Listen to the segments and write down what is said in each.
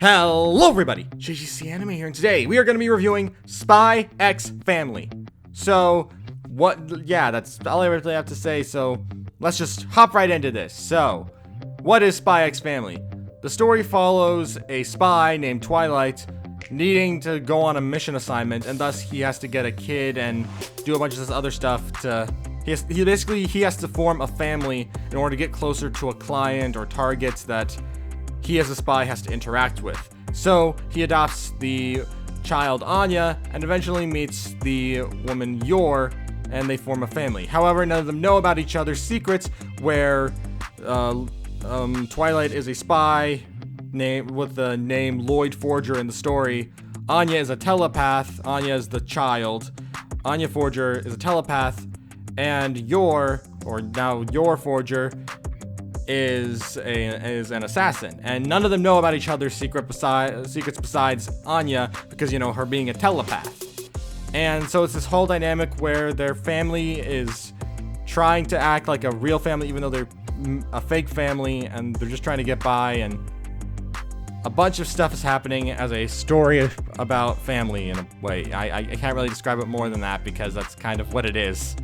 Hello everybody, JGC Anime here, and today we are going to be reviewing Spy X Family. So, that's all I really have to say, so let's just hop right into this. So, what is Spy X Family? The story follows a spy named Twilight needing to go on a mission assignment, and thus he has to get a kid and do a bunch of this other stuff he has to form a family in order to get closer to a client or targets that he as a spy has to interact with. So he adopts the child Anya and eventually meets the woman Yor, and they form a family. However, none of them know about each other's secrets, where Twilight is a spy with the name Lloyd Forger in the story. Anya is a telepath. Anya is the child. Anya Forger is a telepath, and Yor Forger is an assassin, and none of them know about each other's secrets besides Anya, because her being a telepath. And so it's this whole dynamic where their family is trying to act like a real family even though they're a fake family, and they're just trying to get by, and a bunch of stuff is happening as a story about family in a way. I can't really describe it more than that because that's kind of what it is.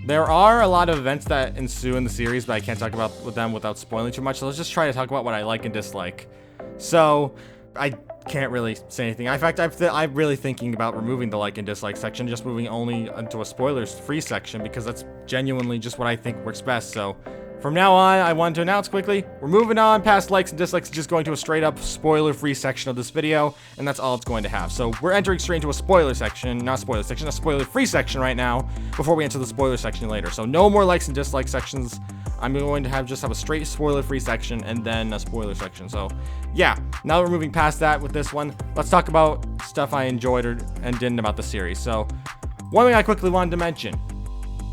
There are a lot of events that ensue in the series, but I can't talk about them without spoiling too much, so let's just try to talk about what I like and dislike. So, I can't really say anything. In fact, I'm really thinking about removing the like and dislike section, just moving only into a spoilers-free section, because that's genuinely just what I think works best. So, from now on, I wanted to announce quickly, we're moving on past likes and dislikes, just going to a straight-up spoiler-free section of this video, and that's all it's going to have. So we're entering straight into a spoiler section, a spoiler-free section right now, before we enter the spoiler section later. So no more likes and dislikes sections. I'm going to have a straight spoiler-free section, and then a spoiler section. So yeah, now that we're moving past that with this one, let's talk about stuff I enjoyed and didn't about the series. So one thing I quickly wanted to mention,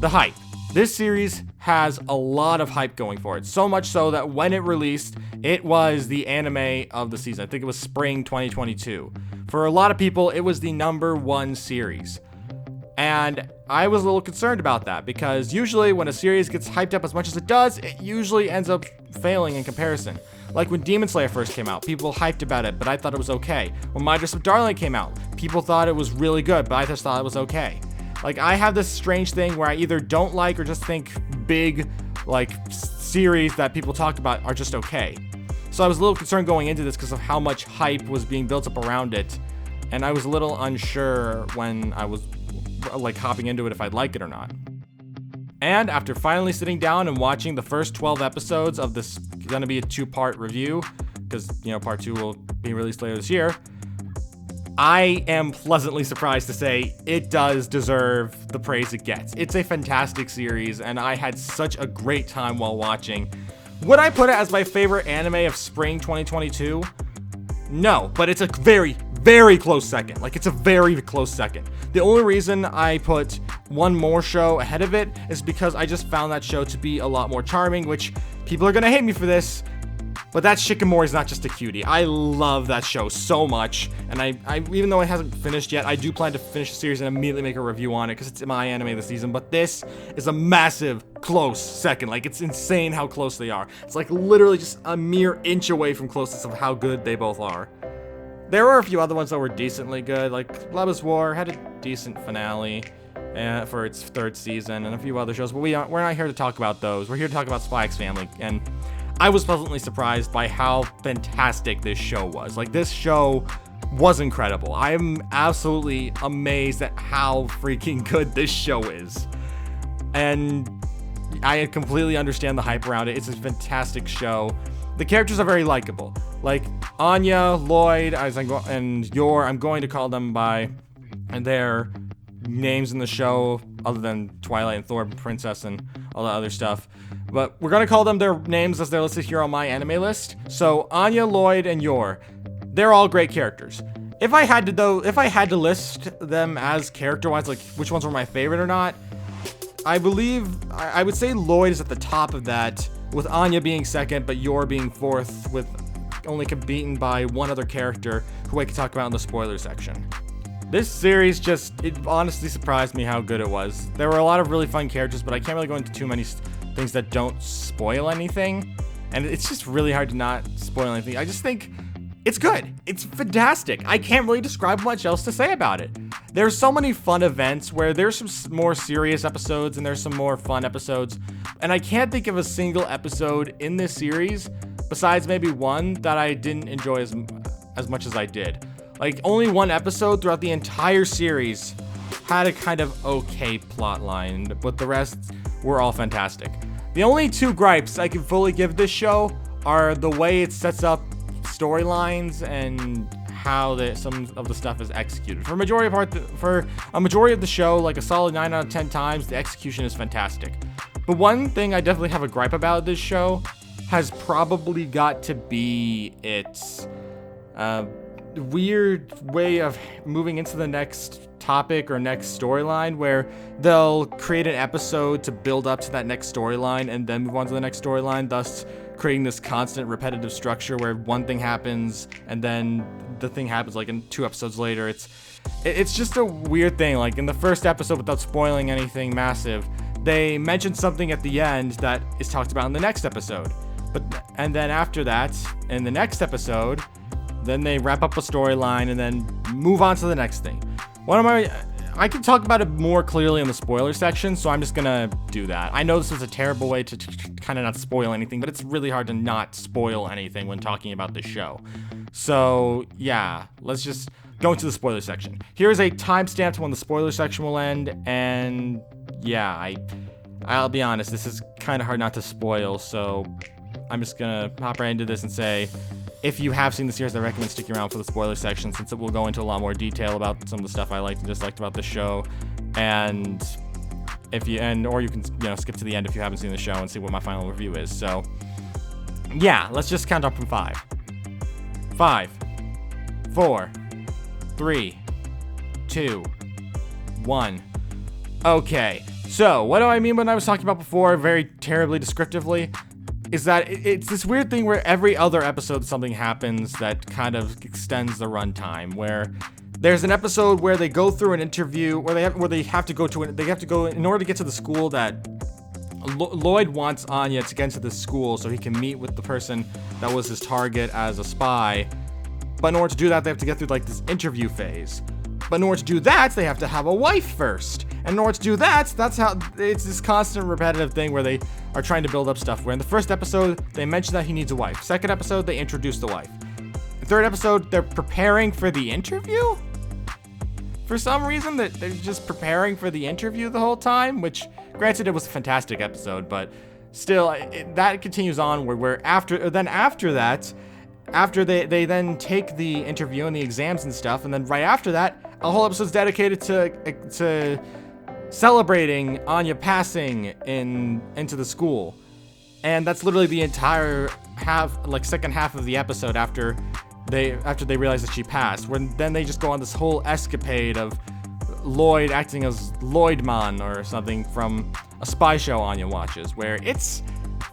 the hype. This series has a lot of hype going for it, so much so that when it released, it was the anime of the season. I think it was spring 2022. For a lot of people, it was the #1 series. And I was a little concerned about that, because usually when a series gets hyped up as much as it does, it usually ends up failing in comparison. Like when Demon Slayer first came out, people hyped about it, but I thought it was okay. When My Dress Up Darling came out, people thought it was really good, but I just thought it was okay. Like, I have this strange thing where I either don't like or just think big, series that people talk about are just okay. So I was a little concerned going into this because of how much hype was being built up around it, and I was a little unsure when I was, hopping into it if I'd like it or not. And after finally sitting down and watching the first 12 episodes of this, gonna be a 2-part review, because, part 2 will be released later this year, I am pleasantly surprised to say it does deserve the praise it gets. It's a fantastic series, and I had such a great time while watching. Would I put it as my favorite anime of spring 2022? No, but it's a very, very close second. It's a very close second. The only reason I put one more show ahead of it is because I just found that show to be a lot more charming, which people are gonna hate me for this, but that Shikimori is not just a cutie. I love that show so much, and I even though it hasn't finished yet, I do plan to finish the series and immediately make a review on it, because it's my anime this season, but this is a massive, close second. It's insane how close they are. It's literally just a mere inch away from closeness of how good they both are. There were a few other ones that were decently good, Love is War had a decent finale for its 3rd season, and a few other shows, but we're not here to talk about those. We're here to talk about Spy X Family, and I was pleasantly surprised by how fantastic this show was. This show was incredible. I am absolutely amazed at how freaking good this show is. And I completely understand the hype around it. It's a fantastic show. The characters are very likable. Anya, Lloyd, and Yor, I'm going to call them by their names in the show, other than Twilight and Thor, Princess, and all that other stuff. But we're gonna call them their names as they're listed here on my anime list. So Anya, Lloyd, and Yor, they're all great characters. If I had to list them as character-wise, which ones were my favorite or not, I believe I would say Lloyd is at the top of that, with Anya being second, but Yor being fourth, with only beaten by one other character who I could talk about in the spoiler section. This series it honestly surprised me how good it was. There were a lot of really fun characters, but I can't really go into too many things that don't spoil anything. And it's just really hard to not spoil anything. I just think It's good. It's fantastic. I can't really describe much else to say about it. There's so many fun events where there's some more serious episodes and there's some more fun episodes. And I can't think of a single episode in this series, besides maybe one, that I didn't enjoy as much as I did. Like, only one episode throughout the entire series had a kind of okay plot line, but the rest were all fantastic. The only two gripes I can fully give this show are the way it sets up storylines and how some of the stuff is executed. For a majority of the show, like a solid 9 out of 10 times, the execution is fantastic. But one thing I definitely have a gripe about this show has probably got to be its weird way of moving into the next topic or next storyline, where they'll create an episode to build up to that next storyline and then move on to the next storyline, thus creating this constant repetitive structure where one thing happens and then the thing happens like in 2 episodes later. It's just a weird thing. Like in the first episode, without spoiling anything massive, they mention something at the end that is talked about in the next episode. And then after that, in the next episode, then they wrap up a storyline and then move on to the next thing. I can talk about it more clearly in the spoiler section, so I'm just gonna do that. I know this is a terrible way to kind of not spoil anything, but it's really hard to not spoil anything when talking about this show. So yeah, let's just go into the spoiler section. Here is a timestamp to when the spoiler section will end, and yeah, I'll be honest, this is kind of hard not to spoil, so I'm just gonna hop right into this and say, if you have seen the series, I recommend sticking around for the spoiler section, since it will go into a lot more detail about some of the stuff I liked and disliked about the show. And or you can skip to the end if you haven't seen the show and see what my final review is. So yeah, let's just count up from 5. 5, 4, 3, 2, 1. Okay, so what do I mean when I was talking about before very terribly descriptively? Is that it's this weird thing where every other episode something happens that kind of extends the runtime, where there's an episode where they go through an interview where they have to go in order to get to the school that Lloyd wants Anya to get into the school so he can meet with the person that was his target as a spy. But in order to do that, they have to get through like this interview phase. But in order to do that, they have to have a wife first. And in order to do that, that's how it's this constant repetitive thing where they are trying to build up stuff. Where in the first episode, they mention that he needs a wife. Second episode, they introduce the wife. The third episode, they're preparing for the interview? For some reason, they're just preparing for the interview the whole time, which, granted, it was a fantastic episode, but still, that continues on where after that, after they then take the interview and the exams and stuff, and then right after that, a whole episode's dedicated to celebrating Anya passing into the school. And that's literally the entire second half of the episode after they realize that she passed, when then they just go on this whole escapade of Lloyd acting as Lloydman or something from a spy show Anya watches, where it's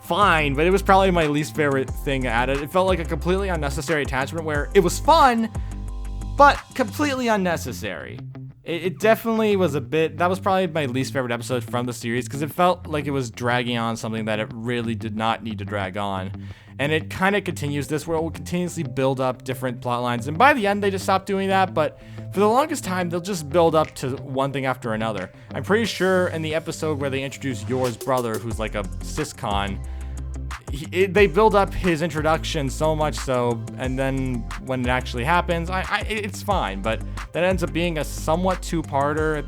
fine, but it was probably my least favorite thing at it. It felt like a completely unnecessary attachment where it was fun, but completely unnecessary. It definitely was that was probably my least favorite episode from the series, because it felt like it was dragging on something that it really did not need to drag on. And it kind of continues this, where it will continuously build up different plot lines, and by the end they just stopped doing that, but for the longest time they'll just build up to one thing after another. I'm pretty sure in the episode where they introduce Yor's brother, who's like a syscon, they build up his introduction so much so, and then when it actually happens, it's fine, but that ends up being a somewhat two-parter.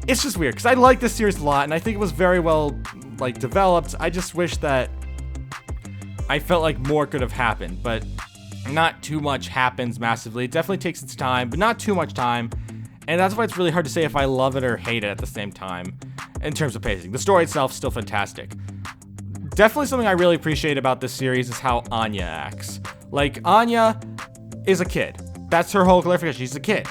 It's just weird, because I like this series a lot, and I think it was very well developed. I just wish that I felt like more could have happened, but not too much happens massively. It definitely takes its time, but not too much time, and that's why it's really hard to say if I love it or hate it at the same time in terms of pacing. The story itself is still fantastic. Definitely something I really appreciate about this series is how Anya acts. Like, Anya is a kid. That's her whole clarification. She's a kid.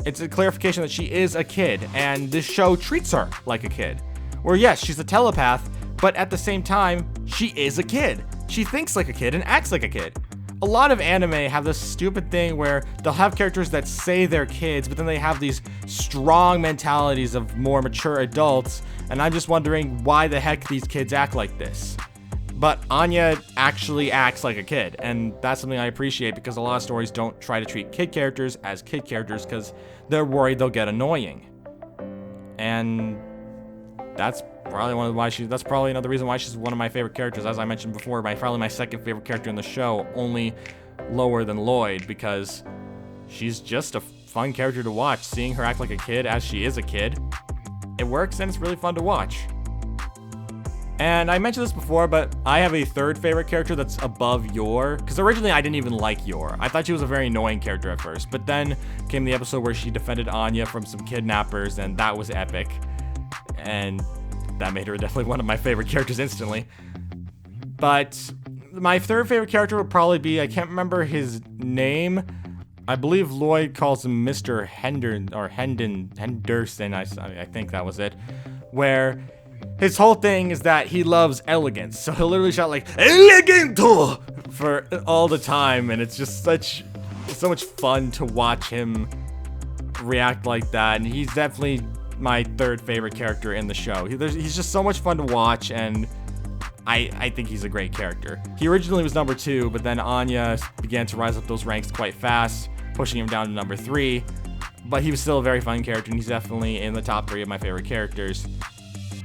It's a clarification that she is a kid, and this show treats her like a kid. Where, yes, she's a telepath, but at the same time, she is a kid. She thinks like a kid and acts like a kid. A lot of anime have this stupid thing where they'll have characters that say they're kids, but then they have these strong mentalities of more mature adults, and I'm just wondering why the heck these kids act like this. But Anya actually acts like a kid, and that's something I appreciate because a lot of stories don't try to treat kid characters as kid characters because they're worried they'll get annoying. And that's probably another reason why she's one of my favorite characters. As I mentioned before, probably my second favorite character in the show, only lower than Lloyd, because she's just a fun character to watch. Seeing her act like a kid as she is a kid, it works and it's really fun to watch. And I mentioned this before, but I have a third favorite character that's above Yor, because originally I didn't even like Yor. I thought she was a very annoying character at first, but then came the episode where she defended Anya from some kidnappers, and that was epic. And that made her definitely one of my favorite characters instantly. But my third favorite character would probably be, I can't remember his name. I believe Lloyd calls him Mr. Henderson, I think that was it. Where his whole thing is that he loves elegance. So he'll literally shout like, "Eleganto!" for all the time. And it's just so much fun to watch him react like that. And he's definitely my third favorite character in the show. He's just so much fun to watch, and I think he's a great character. He originally was number 2, but then Anya began to rise up those ranks quite fast, pushing him down to number 3. But he was still a very fun character, and he's definitely in the top 3 of my favorite characters.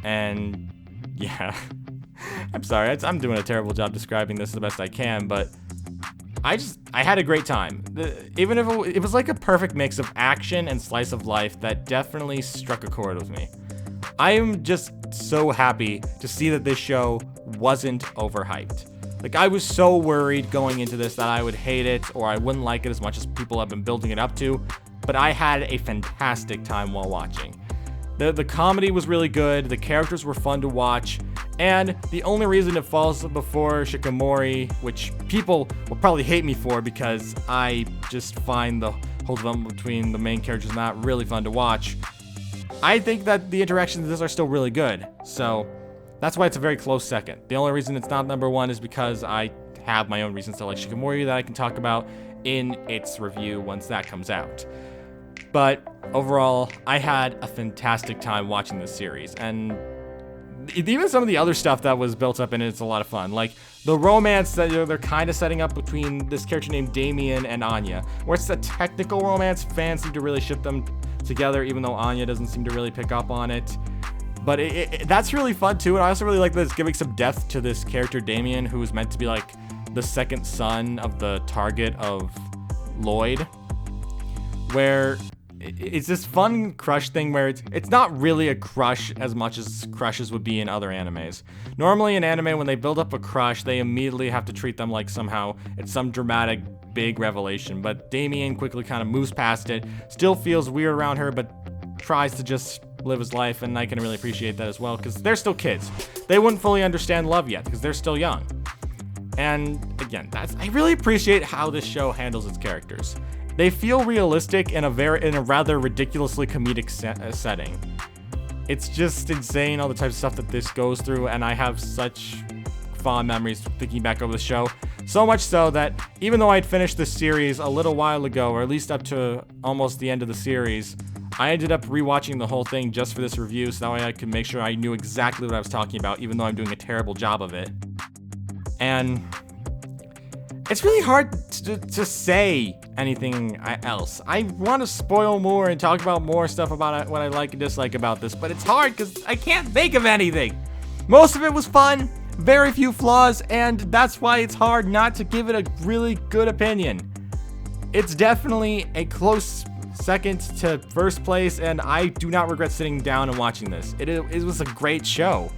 And yeah, I'm sorry, I'm doing a terrible job describing this the best I can, but I had a great time. Even if it was like a perfect mix of action and slice of life that definitely struck a chord with me. I am just so happy to see that this show wasn't overhyped. Like, I was so worried going into this that I would hate it or I wouldn't like it as much as people have been building it up to, but I had a fantastic time while watching. The comedy was really good, the characters were fun to watch, and the only reason it falls before Shikamori, which people will probably hate me for because I just find the whole development between the main characters not really fun to watch, I think that the interactions in this are still really good. So that's why it's a very close second. The only reason it's not number 1 is because I have my own reasons to like Shikamori that I can talk about in its review once that comes out. But overall, I had a fantastic time watching this series, and even some of the other stuff that was built up in it's a lot of fun. Like the romance that they're kind of setting up between this character named Damien and Anya, where it's a technical romance. Fans seem to really ship them together, even though Anya doesn't seem to really pick up on it. But that's really fun too, and I also really like that it's giving some depth to this character Damien, who is meant to be like the second son of the target of Lloyd, where it's this fun crush thing where it's not really a crush as much as crushes would be in other animes. Normally in anime, when they build up a crush, they immediately have to treat them like somehow it's some dramatic big revelation, but Damien quickly kind of moves past it, still feels weird around her, but tries to just live his life, and I can really appreciate that as well, because they're still kids. They wouldn't fully understand love yet, because they're still young. And again, I really appreciate how this show handles its characters. They feel realistic in a rather ridiculously comedic setting. It's just insane all the types of stuff that this goes through, and I have such fond memories thinking back over the show. So much so that even though I'd finished this series a little while ago, or at least up to almost the end of the series, I ended up rewatching the whole thing just for this review, so that way I could make sure I knew exactly what I was talking about, even though I'm doing a terrible job of it. And it's really hard to say anything else. I want to spoil more and talk about more stuff about what I like and dislike about this, but it's hard because I can't think of anything. Most of it was fun, very few flaws, and that's why it's hard not to give it a really good opinion. It's definitely a close second to first place, and I do not regret sitting down and watching this. It was a great show.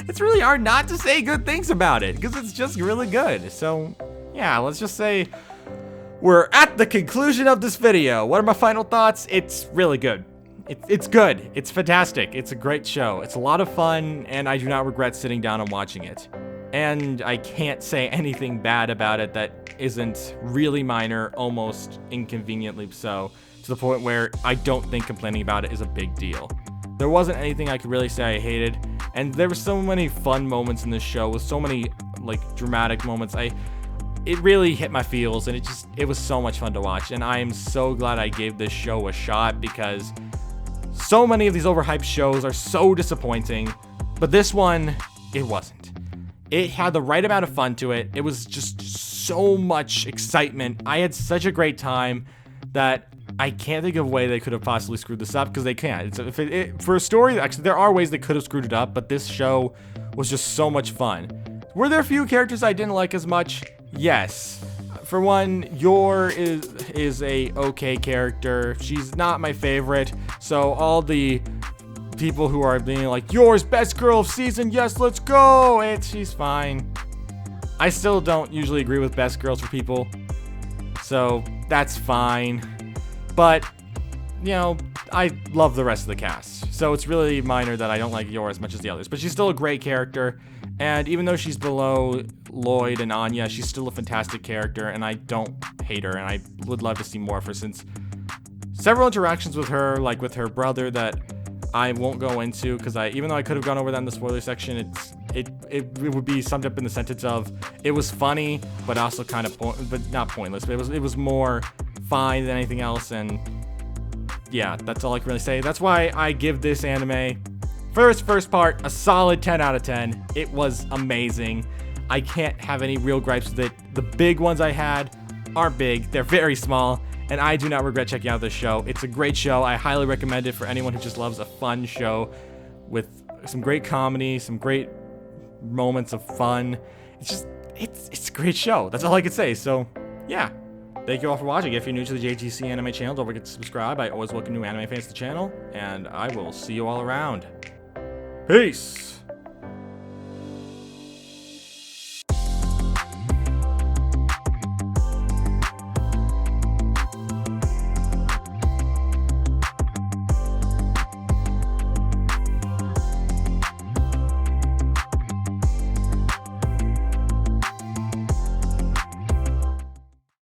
It's really hard not to say good things about it because it's just really good. So yeah, let's just say we're at the conclusion of this video. What are my final thoughts? It's really good. It's good. It's fantastic. It's a great show. It's a lot of fun, and I do not regret sitting down and watching it. And I can't say anything bad about it that isn't really minor, almost inconveniently so, to the point where I don't think complaining about it is a big deal. There wasn't anything I could really say I hated, and there were so many fun moments in this show with so many like dramatic moments. It really hit my feels, and it was so much fun to watch, and I am so glad I gave this show a shot because so many of these overhyped shows are so disappointing, but this one It wasn't. It had the right amount of fun to it. It was just so much excitement. I had such a great time that I can't think of a way they could have possibly screwed this up, because they can't. For a story, actually, there are ways they could have screwed it up, but this show was just so much fun. Were there a few characters I didn't like as much? Yes. For one, Yor is a okay character. She's not my favorite, so all the people who are being like, Yor's best girl of season, yes, let's go, she's fine. I still don't usually agree with best girls for people, so that's fine. But, you know, I love the rest of the cast, so it's really minor that I don't like Yor as much as the others. But she's still a great character, and even though she's below Lloyd and Anya, she's still a fantastic character, and I don't hate her, and I would love to see more of her, since several interactions with her, like with her brother, that I won't go into, because even though I could have gone over that in the spoiler section, it would be summed up in the sentence of, it was funny, but also kind of but not pointless. But it was more fine than anything else, and yeah, that's all I can really say. That's why I give this anime, for its first part, a solid 10 out of 10. It was amazing. I can't have any real gripes with it. The big ones I had aren't big; they're very small. And I do not regret checking out this show. It's a great show. I highly recommend it for anyone who just loves a fun show with some great comedy, some great moments of fun. It's a great show. That's all I can say. So, yeah. Thank you all for watching. If you're new to the JGC Anime channel, don't forget to subscribe. I always welcome new anime fans to the channel. And I will see you all around. Peace!